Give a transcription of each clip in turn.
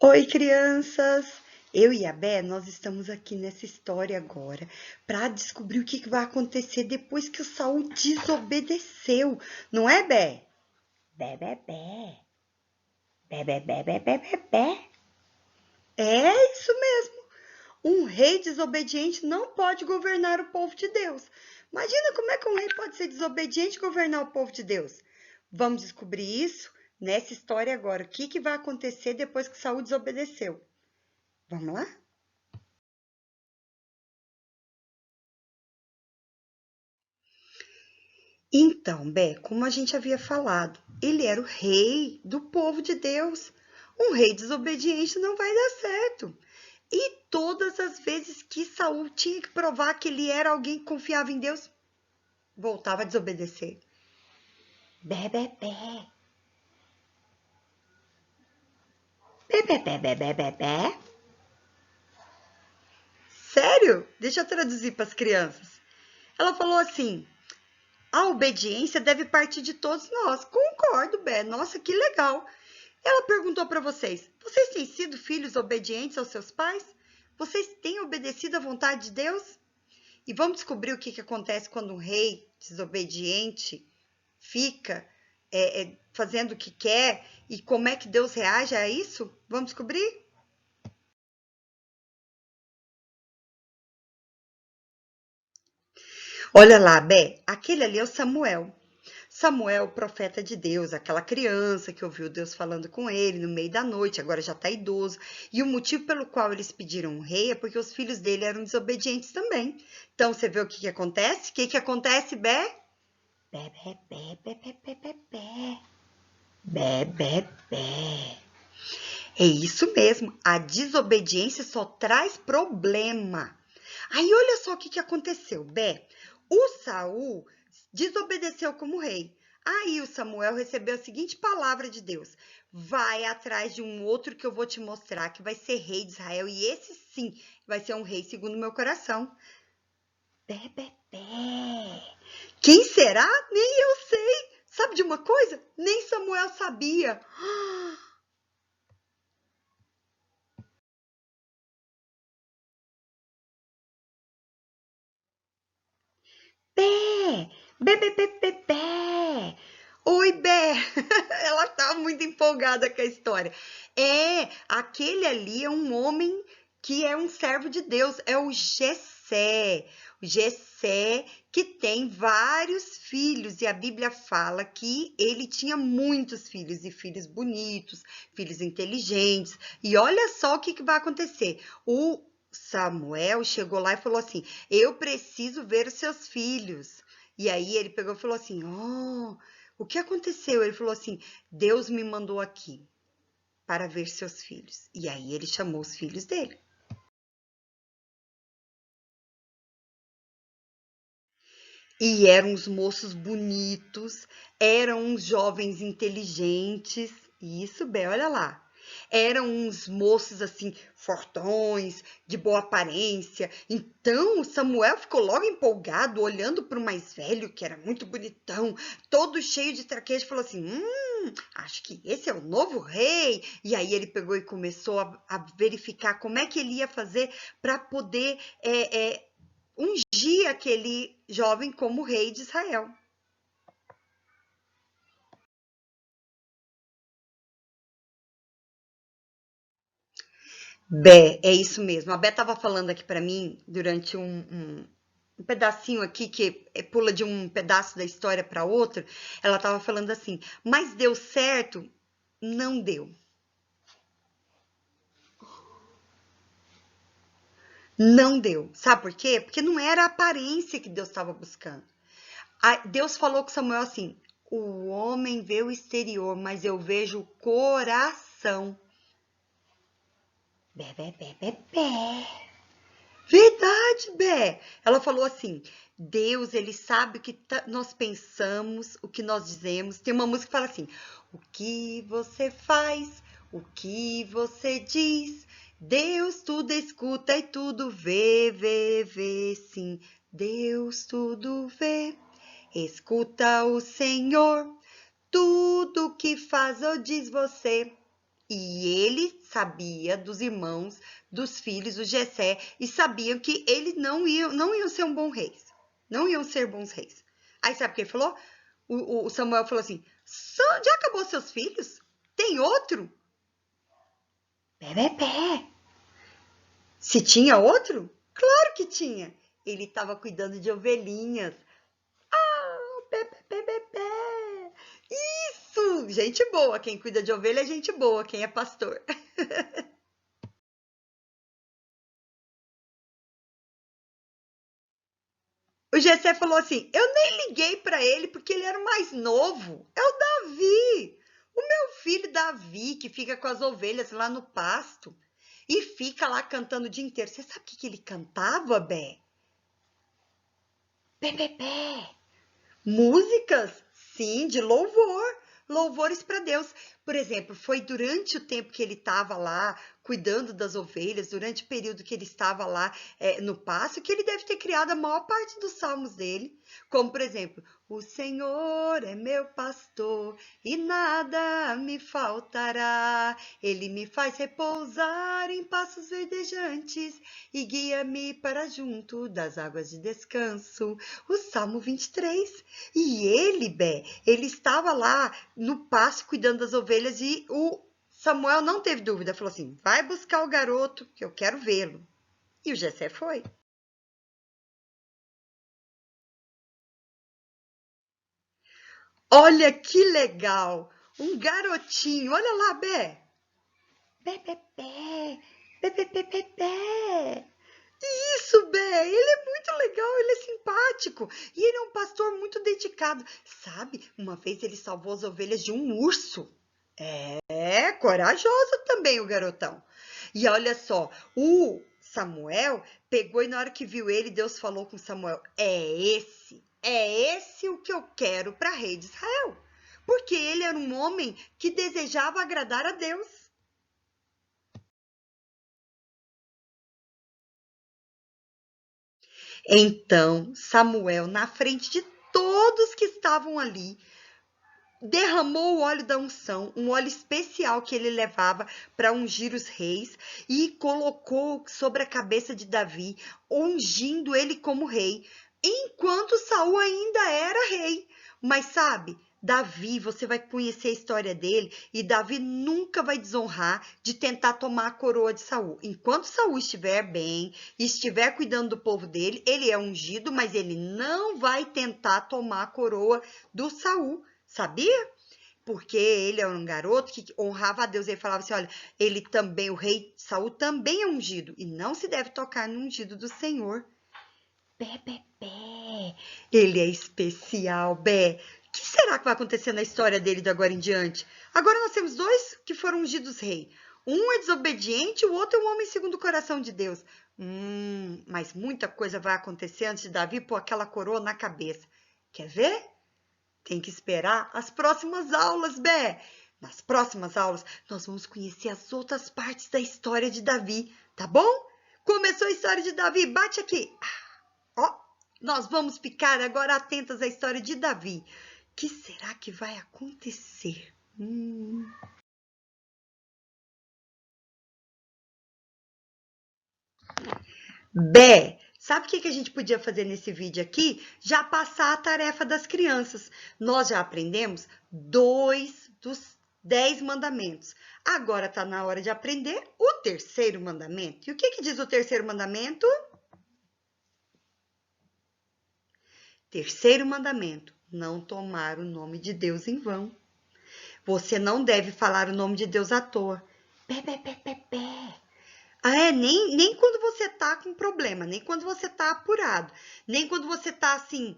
Oi, crianças! Eu e a Bé, nós estamos aqui nessa história agora para descobrir o que vai acontecer depois que o Saul desobedeceu. Não é, Bé? Bé, bé, bé. Bé, bé, bé, bé, bé, bé, bé. É isso mesmo. Um rei desobediente não pode governar o povo de Deus. Imagina como é que um rei pode ser desobediente e governar o povo de Deus. Vamos descobrir isso nessa história agora. O que vai acontecer depois que Saul desobedeceu? Vamos lá? Então, Bé, como a gente havia falado, ele era o rei do povo de Deus. Um rei desobediente não vai dar certo. E todas as vezes que Saul tinha que provar que ele era alguém que confiava em Deus, voltava a desobedecer. Bé, bé, bé. Bé, bé, bé, bé, bé, bé, bé. Sério? Deixa eu traduzir para as crianças. Ela falou assim: a obediência deve partir de todos nós. Concordo, Bé. Nossa, que legal. Ela perguntou para vocês: vocês têm sido filhos obedientes aos seus pais? Vocês têm obedecido à vontade de Deus? E vamos descobrir o que acontece quando um rei desobediente fica fazendo o que quer e como é que Deus reage a isso? Vamos descobrir? Olha lá, Bé, aquele ali é o Samuel. Samuel, profeta de Deus, aquela criança que ouviu Deus falando com ele no meio da noite, agora já está idoso. E o motivo pelo qual eles pediram um rei é porque os filhos dele eram desobedientes também. Então você vê o que acontece? O que acontece, Bé? Bé, bé, bé, bé, bé, bé, bé, bé. Bé, bé, bé. É isso mesmo, a desobediência só traz problema. Aí olha só o que aconteceu, Bé. O Saul desobedeceu como rei. Aí o Samuel recebeu a seguinte palavra de Deus: vai atrás de um outro que eu vou te mostrar, que vai ser rei de Israel, e esse sim vai ser um rei segundo o meu coração. Bé, bé, bé. Quem será? Nem eu sei. Sabe de uma coisa? Nem Samuel sabia. Bé, bé, bé, bé, bé, bé. Oi, Bé. Ela tá muito empolgada com a história. Aquele ali é um homem que é um servo de Deus, é o Jessé. O Jessé que tem vários filhos e a Bíblia fala que ele tinha muitos filhos e filhos bonitos, filhos inteligentes. E olha só o que vai acontecer. O Samuel chegou lá e falou assim: eu preciso ver os seus filhos. E aí ele pegou e falou assim: oh, o que aconteceu? Ele falou assim: Deus me mandou aqui para ver seus filhos. E aí ele chamou os filhos dele. E eram uns moços bonitos, eram uns jovens inteligentes. Isso, Bé, olha lá. Eram uns moços assim, fortões, de boa aparência. Então o Samuel ficou logo empolgado, olhando para o mais velho, que era muito bonitão, todo cheio de traquejo, falou assim: acho que esse é o novo rei. E aí ele pegou e começou a verificar como é que ele ia fazer para poder ungir aquele jovem como rei de Israel. Bé, é isso mesmo. A Bé estava falando aqui para mim durante um pedacinho aqui que pula de um pedaço da história para outro. Ela estava falando assim, mas deu certo? Não deu. Não deu. Sabe por quê? Porque não era a aparência que Deus estava buscando. Deus falou com Samuel assim: o homem vê o exterior, mas eu vejo o coração. Bé, bé, bé, bé, bé. Verdade, Bé. Ela falou assim: Deus, ele sabe o que nós pensamos, o que nós dizemos. Tem uma música que fala assim: o que você faz, o que você diz, Deus tudo escuta e tudo vê, vê, vê, sim. Deus tudo vê, escuta o Senhor, tudo que faz ou diz você. E ele sabia dos irmãos, dos filhos do Jessé, e sabiam que eles não iam ser um bom reis. Não iam ser bons reis. Aí sabe o que ele falou? O Samuel falou assim, já acabou seus filhos? Tem outro? Pé. Se tinha outro? Claro que tinha. Ele estava cuidando de ovelhinhas. Pé. Isso! Gente boa. Quem cuida de ovelha é gente boa. Quem é pastor. O Gessé falou assim, eu nem liguei para ele porque ele era o mais novo. É o Davi. O meu filho Davi, que fica com as ovelhas lá no pasto. E fica lá cantando o dia inteiro. Você sabe o que ele cantava, Bé? Pé. Músicas, sim, de louvor, louvores para Deus. Por exemplo, foi durante o tempo que ele estava lá cuidando das ovelhas, durante o período que ele estava lá no pasto, que ele deve ter criado a maior parte dos salmos dele. Como, por exemplo, o Senhor é meu pastor e nada me faltará. Ele me faz repousar em pastos verdejantes e guia-me para junto das águas de descanso. O Salmo 23. E ele, Bé, ele estava lá no pasto cuidando das ovelhas e o Samuel não teve dúvida, falou assim, vai buscar o garoto que eu quero vê-lo. E o Jessé foi. Olha que legal, um garotinho, olha lá, Bé. Bé. Isso, Bé, ele é muito legal, ele é simpático e ele é um pastor muito dedicado. Sabe, uma vez ele salvou as ovelhas de um urso. É, corajoso também o garotão. E olha só, o Samuel pegou e na hora que viu ele, Deus falou com Samuel: é esse o que eu quero para rei de Israel. Porque ele era um homem que desejava agradar a Deus. Então, Samuel, na frente de todos que estavam ali, derramou o óleo da unção, um óleo especial que ele levava para ungir os reis e colocou sobre a cabeça de Davi, ungindo ele como rei, enquanto Saul ainda era rei. Mas sabe, Davi, você vai conhecer a história dele e Davi nunca vai desonrar de tentar tomar a coroa de Saul. Enquanto Saul estiver bem e estiver cuidando do povo dele, ele é ungido, mas ele não vai tentar tomar a coroa do Saul. Sabia? Porque ele era um garoto que honrava a Deus. Ele falava assim, olha, ele também, o rei Saul também é ungido. E não se deve tocar no ungido do Senhor. Bé. Ele é especial, Bé. O que será que vai acontecer na história dele de agora em diante? Agora nós temos dois que foram ungidos rei. Um é desobediente, o outro é um homem segundo o coração de Deus. Mas muita coisa vai acontecer antes de Davi pôr aquela coroa na cabeça. Quer ver? Tem que esperar as próximas aulas, Bé. Nas próximas aulas, nós vamos conhecer as outras partes da história de Davi, tá bom? Começou a história de Davi, bate aqui. Ó, nós vamos ficar agora atentas à história de Davi. O que será que vai acontecer? Bé, sabe o que a gente podia fazer nesse vídeo aqui? Já passar a tarefa das crianças. Nós já aprendemos 2 dos 10 mandamentos. Agora está na hora de aprender o terceiro mandamento. E o que diz o terceiro mandamento? Terceiro mandamento: não tomar o nome de Deus em vão. Você não deve falar o nome de Deus à toa. Pé. Nem quando você tá com problema, nem quando você tá apurado, nem quando você tá assim.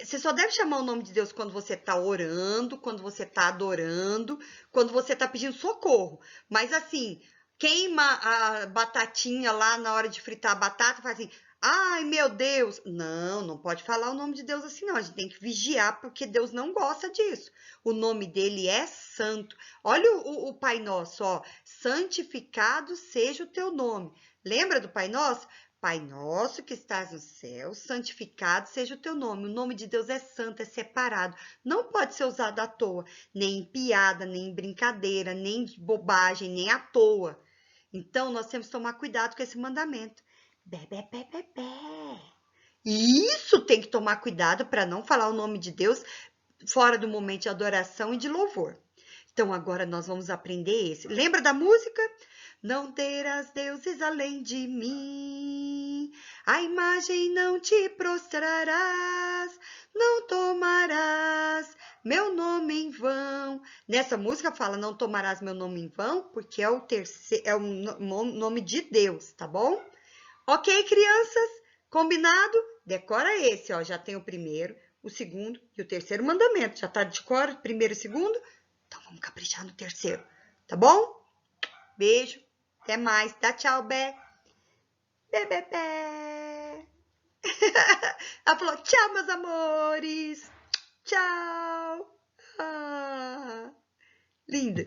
Você só deve chamar o nome de Deus quando você tá orando, quando você tá adorando, quando você tá pedindo socorro. Mas assim, queima a batatinha lá na hora de fritar a batata, faz assim, ai meu Deus. Não pode falar o nome de Deus assim não, a gente tem que vigiar porque Deus não gosta disso. O nome dele é santo. Olha o Pai Nosso, ó, santificado seja o teu nome. Lembra do Pai Nosso? Pai nosso que estás no céu, santificado seja o teu nome. O nome de Deus é santo, é separado. Não pode ser usado à toa, nem em piada, nem em brincadeira, nem de bobagem, nem à toa. Então, nós temos que tomar cuidado com esse mandamento. Bé, bé, bé, bé, bé. Isso tem que tomar cuidado para não falar o nome de Deus fora do momento de adoração e de louvor. Então, agora nós vamos aprender esse. Lembra da música? Não terás deuses além de mim, a imagem não te prostrarás, não tomarás meu nome em vão. Nessa música fala não tomarás meu nome em vão, porque é o nome de Deus, tá bom? Ok, crianças? Combinado? Decora esse, ó. Já tem o primeiro, o segundo e o terceiro mandamento. Já tá de cor, primeiro e segundo? Então vamos caprichar no terceiro, tá bom? Beijo, até mais. Dá tchau, Bé. Bé, bé, bé. Ela falou tchau, meus amores. Tchau. Ah, linda.